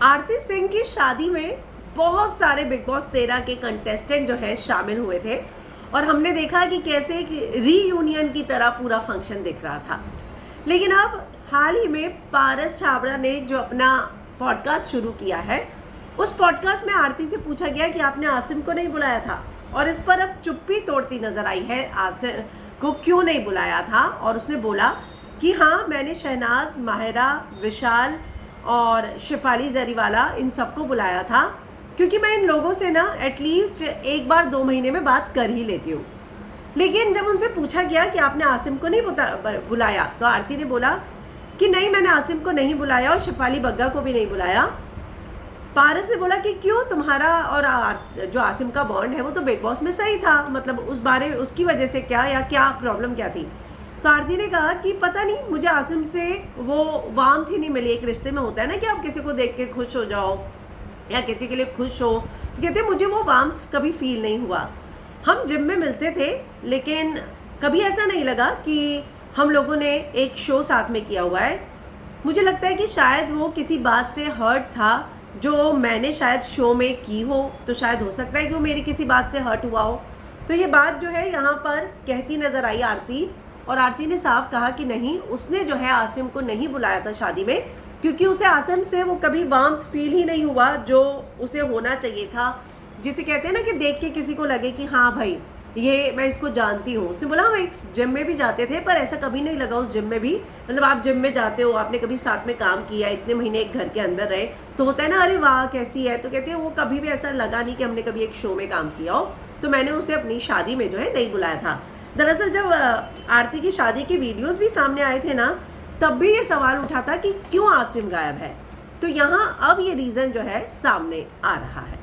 आरती सिंह की शादी में बहुत सारे बिग बॉस 13 के कंटेस्टेंट जो है शामिल हुए थे और हमने देखा कि कैसे एक रीयूनियन की तरह पूरा फंक्शन दिख रहा था। लेकिन अब हाल ही में पारस छाबड़ा ने जो अपना पॉडकास्ट शुरू किया है, उस पॉडकास्ट में आरती से पूछा गया कि आपने आसिम को नहीं बुलाया था और इस पर अब चुप्पी तोड़ती नजर आई है आसिम को क्यों नहीं बुलाया था। और उसने बोला कि हाँ, मैंने शहनाज, माहिरा, विशाल और शिफाली जरीवाला इन सबको बुलाया था क्योंकि मैं इन लोगों से ना एटलीस्ट एक बार 2 महीने में बात कर ही लेती हूँ। लेकिन जब उनसे पूछा गया कि आपने आसिम को नहीं बुलाया तो आरती ने बोला कि नहीं, मैंने आसिम को नहीं बुलाया और शिफाली बग्गा को भी नहीं बुलाया। पारस ने बोला कि क्यों, तुम्हारा और जो आसिम का बॉन्ड है वो तो बिग बॉस में सही था, मतलब उस बारे में उसकी वजह से क्या या क्या प्रॉब्लम क्या थी। तो आरती ने कहा कि पता नहीं, मुझे आसिम से वो वार्मथ ही नहीं मिली। एक रिश्ते में होता है ना कि आप किसी को देख के खुश हो जाओ या किसी के लिए खुश हो, तो कहते हैं मुझे वो वार्मथ कभी फील नहीं हुआ। हम जिम में मिलते थे लेकिन कभी ऐसा नहीं लगा कि हम लोगों ने एक शो साथ में किया हुआ है। मुझे लगता है कि शायद वो किसी बात से हर्ट था जो मैंने शायद शो में की हो, तो शायद हो सकता है कि वो मेरी किसी बात से हर्ट हुआ हो। तो ये बात जो है यहाँ पर कहती नजर आई आरती, और आरती ने साफ कहा कि नहीं, उसने जो है आसिम को नहीं बुलाया था शादी में क्योंकि उसे आसिम से वो कभी वार्मथ फील ही नहीं हुआ जो उसे होना चाहिए था। जिसे कहते हैं ना कि देख के किसी को लगे कि हाँ भाई, ये मैं इसको जानती हूँ। उसने बोला हम एक जिम में भी जाते थे पर ऐसा कभी नहीं लगा उस जिम में भी, मतलब आप जिम में जाते हो, आपने कभी साथ में काम किया, इतने महीने एक घर के अंदर रहे, तो होता है ना, अरे वाह कैसी है। तो कहते हैं वो कभी भी ऐसा लगा नहीं कि हमने कभी एक शो में काम किया हो, तो मैंने उसे अपनी शादी में जो है नहीं बुलाया था। दरअसल जब आरती की शादी के वीडियोस भी सामने आए थे ना, तब भी ये सवाल उठा था कि क्यों आसिम गायब है। तो यहाँ अब ये रीज़न जो है सामने आ रहा है।